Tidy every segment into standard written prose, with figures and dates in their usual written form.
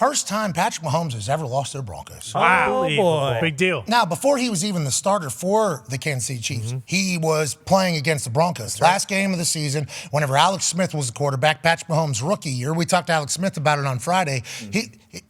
First time Patrick Mahomes has ever lost to the Broncos. Wow. Oh, boy. Big deal. Now, before he was even the starter for the Kansas City Chiefs, he was playing against the Broncos. Last game of the season, whenever Alex Smith was the quarterback, Patrick Mahomes' rookie year, we talked to Alex Smith about it on Friday.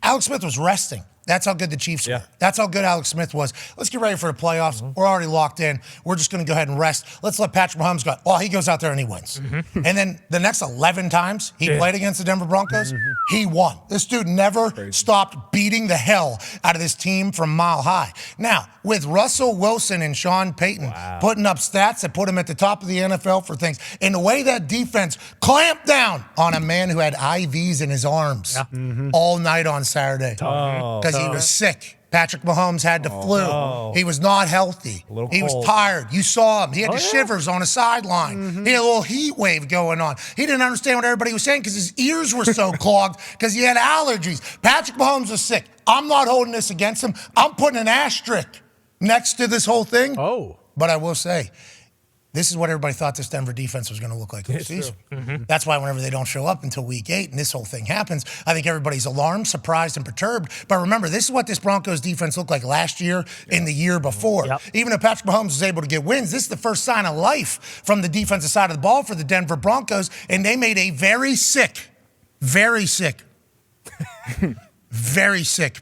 Alex Smith was resting. That's how good the Chiefs were. That's how good Alex Smith was. Let's get ready for the playoffs. We're already locked in. We're just going to go ahead and rest. Let's let Patrick Mahomes go. Well, he goes out there and he wins. And then the next 11 times he played against the Denver Broncos, he won. This dude never stopped beating the hell out of this team from mile high. Now, with Russell Wilson and Sean Payton putting up stats that put him at the top of the NFL for things, and the way that defense clamped down on a man who had IVs in his arms all night on Saturday. Because he was sick. Patrick Mahomes had the flu. No. He was not healthy. He was tired. You saw him. He had the shivers on a sideline. He had a little heat wave going on. He didn't understand what everybody was saying because his ears were so clogged because he had allergies. Patrick Mahomes was sick. I'm not holding this against him. I'm putting an asterisk next to this whole thing. But I will say, this is what everybody thought this Denver defense was going to look like this season. That's why whenever they don't show up until week 8 and this whole thing happens, I think everybody's alarmed, surprised, and perturbed. But remember, this is what this Broncos defense looked like last year and the year before. Even if Patrick Mahomes was able to get wins, this is the first sign of life from the defensive side of the ball for the Denver Broncos, and they made a very sick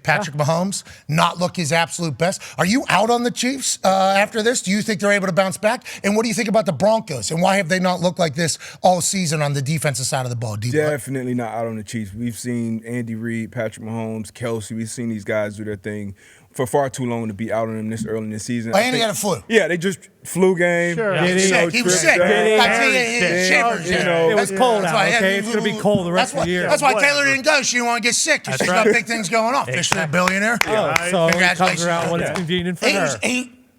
Patrick Mahomes not look his absolute best. Are you out on the Chiefs after this? Do you think they're able to bounce back? And what do you think about the Broncos? And why have they not looked like this all season on the defensive side of the ball? Definitely not out on the Chiefs. We've seen Andy Reid, Patrick Mahomes, Kelsey. We've seen these guys do their thing for far too long to be out on them this early in the season. And he had a flu. Yeah, they just flu game. He was sick. It was cold out, okay? It's going to be cold the rest of the year. That's why Taylor didn't go. She didn't want to get sick because she's got big things going on. Fisher, a billionaire. So he comes around when it's convenient for her.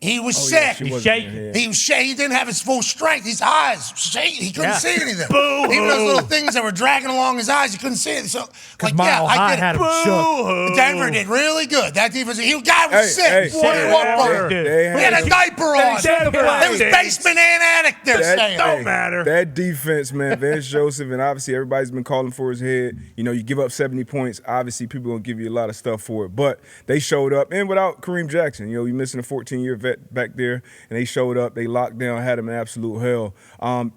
He was sick. He was shaking. He was shaking. He didn't have his full strength. His eyes shaking. He couldn't see anything. Even those little things that were dragging along his eyes, he couldn't see it. So, I get it. Denver did really good. That defense, guy was sick. He had a diaper on. It was basement and attic. They're saying. Don't matter. That defense, man, Vance Joseph, and obviously everybody's been calling for his head. You know, you give up 70 points. Obviously, people going to give you a lot of stuff for it. But they showed up. And without Kareem Jackson, you're missing a 14-year vet back there, and they showed up. They locked down, had them in absolute hell.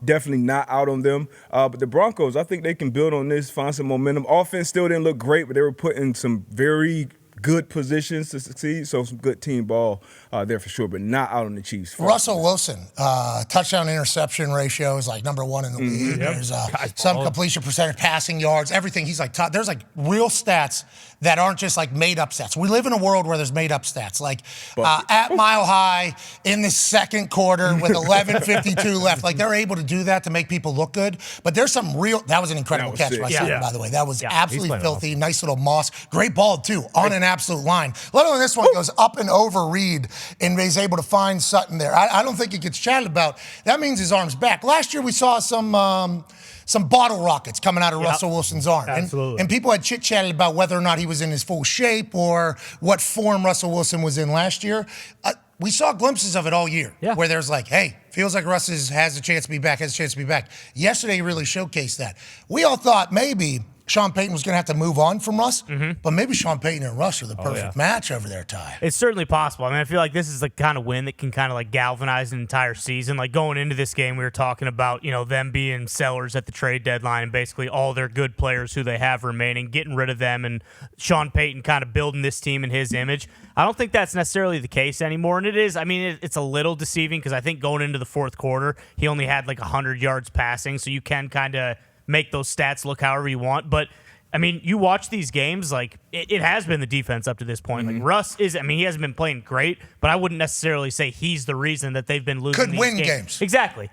Definitely not out on them. But the Broncos, I think they can build on this, find some momentum. Offense still didn't look great, but they were put in some very good positions to succeed, so some good team ball there for sure, but not out on the Chiefs. Russell Wilson, touchdown-interception ratio is like number 1 in the league. There's some completion percentage, passing yards, everything. He's like top. There's like real stats that aren't just like made-up stats. We live in a world where there's made-up stats, like at Mile High in the second quarter with 11:52 left. Like they're able to do that to make people look good, but there's some real. That was an incredible catch by Center, by the way. That was absolutely filthy. Nice little Moss. Great ball, too, on an absolute line. Let alone this one goes up and over Reed and is able to find Sutton there. I don't think it gets chatted about. That means his arm's back. Last year we saw some bottle rockets coming out of Russell Wilson's arm. And people had chit-chatted about whether or not he was in his full shape or what form Russell Wilson was in last year. We saw glimpses of it all year where there's like, hey, feels like Russ has a chance to be back, Yesterday he really showcased that. We all thought maybe Sean Payton was going to have to move on from Russ, but maybe Sean Payton and Russ are the perfect match over there, Ty. It's certainly possible. I mean, I feel like this is the kind of win that can kind of like galvanize an entire season. Like going into this game, we were talking about, them being sellers at the trade deadline and basically all their good players who they have remaining, getting rid of them, and Sean Payton kind of building this team in his image. I don't think that's necessarily the case anymore, and it is. I mean, it's a little deceiving because I think going into the fourth quarter, he only had like 100 yards passing, so you can kind of make those stats look however you want. But, I mean, you watch these games, like, it has been the defense up to this point. Like, Russ he hasn't been playing great, but I wouldn't necessarily say he's the reason that they've been losing these games. Could win games. Exactly.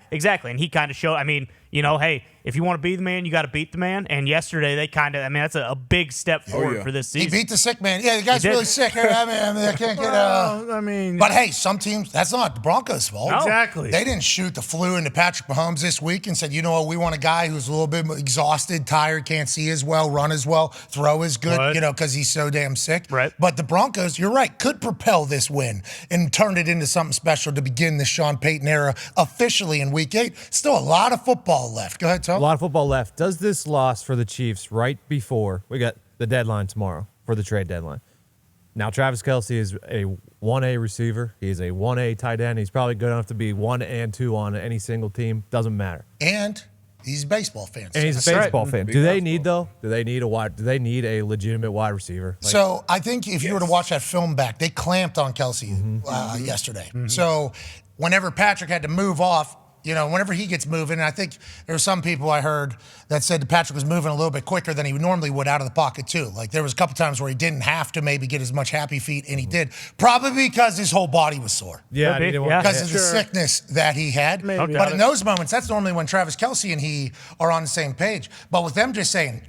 And he kind of showed, hey, if you want to be the man, you got to beat the man. And yesterday, they that's a big step forward for this season. He beat the sick man. Yeah, the guy's really sick. I can't get But, hey, some teams, that's not the Broncos' fault. No. Exactly. They didn't shoot the flu into Patrick Mahomes this week and said, you know what, we want a guy who's a little bit exhausted, tired, can't see as well, run as well, throw as good, because he's so damn sick. Right. But the Broncos, you're right, could propel this win and turn it into something special to begin the Sean Payton era officially in Week 8. Still a lot of football left. Go ahead, Tom. A lot of football left. Does this loss for the Chiefs right before we got the deadline tomorrow, for the trade deadline. Now, Travis Kelce is a 1A receiver. He's a 1A tight end. He's probably good enough to be 1 and 2 on any single team. Doesn't matter. And he's a baseball fan. And he's a baseball fan. Do they need a legitimate wide receiver? So I think if you were to watch that film back, they clamped on Kelce yesterday. So whenever Patrick had to move off, whenever he gets moving, and I think there were some people I heard that said that Patrick was moving a little bit quicker than he normally would out of the pocket too. Like there was a couple times where he didn't have to maybe get as much happy feet, and he did, probably because his whole body was sore. Yeah, because of the sickness that he had. Maybe. But in those moments, that's normally when Travis Kelce and he are on the same page. But with them just saying,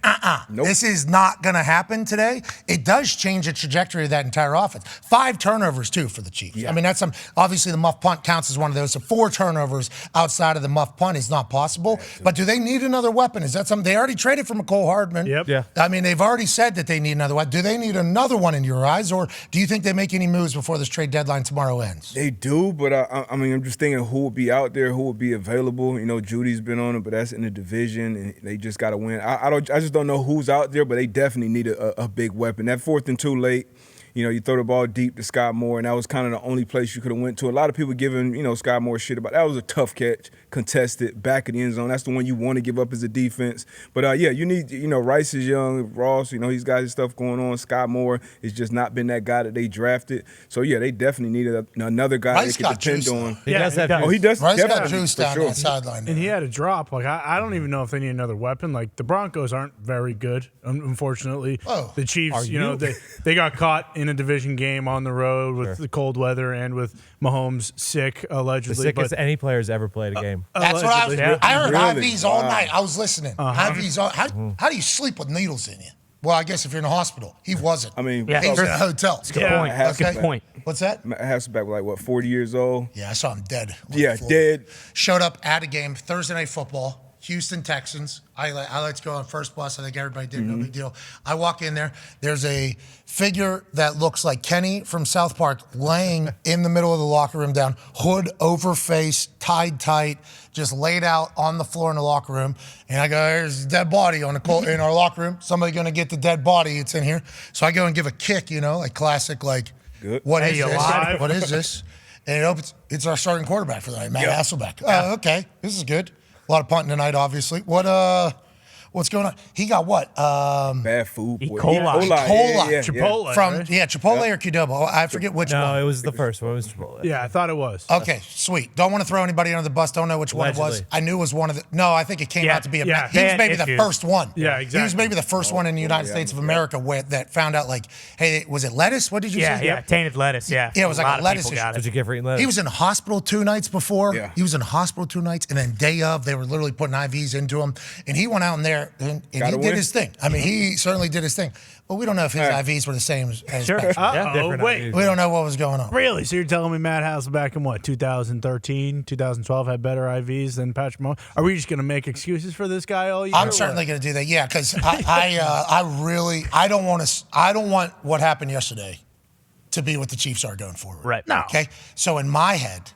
this is not going to happen today, it does change the trajectory of that entire offense. 5 turnovers too for the Chiefs. Yeah. I mean, that's obviously the muff punt counts as one of those. So 4 turnovers outside of the muff punt is not possible. But do they need another weapon? Is that something? They already traded for McCole Hardman. Yep. Yeah. I mean, they've already said that they need another weapon. Do they need another one in your eyes, or do you think they make any moves before this trade deadline tomorrow ends? They do, but I mean, I'm just thinking who will be out there, who will be available. Judy's been on it, but that's in the division, and they just got to win. I just don't know who's out there, but they definitely need a big weapon. That 4th and 2 late. You throw the ball deep to Scott Moore, and that was kind of the only place you could have went to. A lot of people giving, Scott Moore shit about that. Was a tough catch, contested, back of the end zone. That's the one you want to give up as a defense. But, you need, Rice is young, Ross, he's got his stuff going on. Scott Moore has just not been that guy that they drafted. So, they definitely needed another guy Rice they could depend on. He does have Oh, he does. Rice got definitely, juice for down sure. that sideline. And he had a drop. Like I don't even know if they need another weapon. Like the Broncos aren't very good, unfortunately. Oh. The Chiefs, they got caught in a division game on the road with the cold weather and with Mahomes sick allegedly. The sickest any player's ever played a game. That's what I was. Allegedly. I heard Really? IVs all night. I was listening. IVs. How do you sleep with needles in you? Well, I guess if you're in a hospital, he wasn't. I mean, Yeah. he was in a hotel. That's a good point. That's a good point. What's that? Hasselbeck was like, 40 years old? Yeah, I saw him dead. on the Yeah, floor. dead. Showed up at a game, Thursday Night Football, Houston Texans. I like to go on first bus. I think everybody did. No big deal. I walk in there. There's a figure that looks like Kenny from South Park laying in the middle of the locker room down, hood over face, tied tight, just laid out on the floor in the locker room. And I go, there's a dead body in our locker room. Somebody going to get the dead body. It's in here. So I go and give a kick, like classic, like, Good. What Hey, is you this? alive? What is this? And it opens. It's our starting quarterback for the night, Matt Hasselbeck. Oh, okay. This is good. A lot of punting tonight, obviously. What's going on? He got what? Bad food. E. boy. coli. Coli. Chipotle. From right? Chipotle or Qdoba. I forget which No, one. it was the first one. It was Chipotle. Yeah, I thought it was. Okay, sweet. Don't want to throw anybody under the bus. Don't know which one it was. Allegedly. I knew it was one of the. No, I think it came Yeah, out to be a. yeah. He was Bad maybe the issue. first one. Yeah, He was exactly. maybe the first one in the United States of America that found out, like, hey, was it lettuce? What did you say? Yeah, tainted lettuce. Yeah, Yeah, it was like lot a of lettuce people issue. got Did it. you get for eating lettuce? He was in hospital 2 nights before. Yeah. He was in hospital 2 nights, and then day of, they were literally putting IVs into him. And he went out in there, and he Gotta did win. his thing. I mean, he certainly did his thing. But we don't know if his IVs were the same as Sure. Patrick's. Yeah. different wait. ideas. We don't know what was going on. Really? So you're telling me Matt Hasselbeck in what, 2013, 2012 had better IVs than Patrick Mahomes? Are we just going to make excuses for this guy all year? I'm or certainly what? going to do that. Yeah, because I don't want what happened yesterday to be what the Chiefs are going forward. Right. No. Okay. So in my head,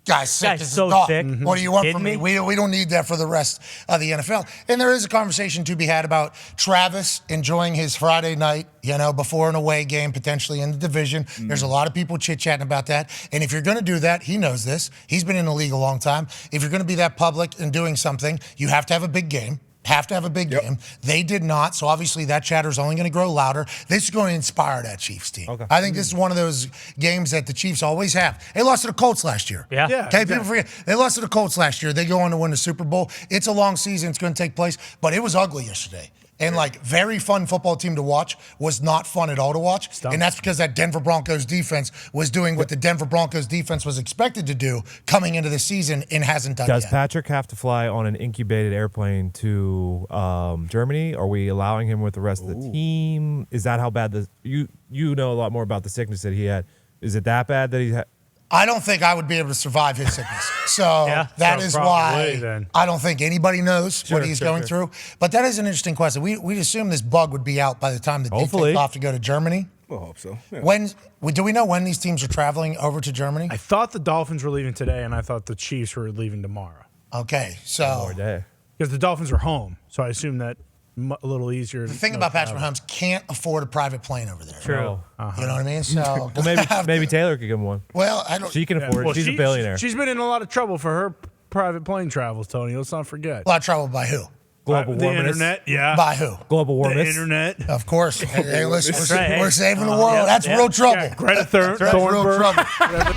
guy's sick Guy's as so a dog. sick. What do you want Kidding from me? me? We don't need that for the rest of the NFL. And there is a conversation to be had about Travis enjoying his Friday night, before an away game, potentially in the division. There's a lot of people chit-chatting about that. And if you're going to do that, he knows this. He's been in the league a long time. If you're going to be that public and doing something, you have to have a big game. Game. They did not, so obviously that chatter is only going to grow louder. This is going to inspire that Chiefs team. Okay. I think this is one of those games that the Chiefs always have. They lost to the Colts last year. Yeah. Yeah. Okay, people forget. They lost to the Colts last year. They go on to win the Super Bowl. It's a long season. It's going to take place, but it was ugly yesterday. And very fun football team to watch was not fun at all to watch. And that's because that Denver Broncos defense was doing what the Denver Broncos defense was expected to do coming into the season and hasn't done Does yet. Patrick have to fly on an incubated airplane to Germany? Are we allowing him with the rest of the team? Is that how bad you know a lot more about the sickness that he had? Is it that bad that he had? I don't think I would be able to survive his sickness. So that so is probably why then. I don't think anybody knows what he's going through. But that is an interesting question. We'd assume this bug would be out by the time that they Hopefully. take off to go to Germany. I hope so. Yeah. Do we know when these teams are traveling over to Germany? I thought the Dolphins were leaving today, and I thought the Chiefs were leaving tomorrow. Okay, so More day. Because the Dolphins were home, so I assume that a little easier. The thing about Patrick Mahomes, can't afford a private plane over there. True. You know what I mean? So Well, maybe Taylor could give him one. well, I don't. She can afford it. She's a billionaire. She's been in a lot of trouble for her private plane travels, Tony. Let's not forget. A lot of trouble by who? Global The warming. internet, yeah. By who? Global The warming. internet. Of course. Hey, listen, right. we're saving the world. That's real trouble. Yeah, Greta That's real Thunberg. trouble.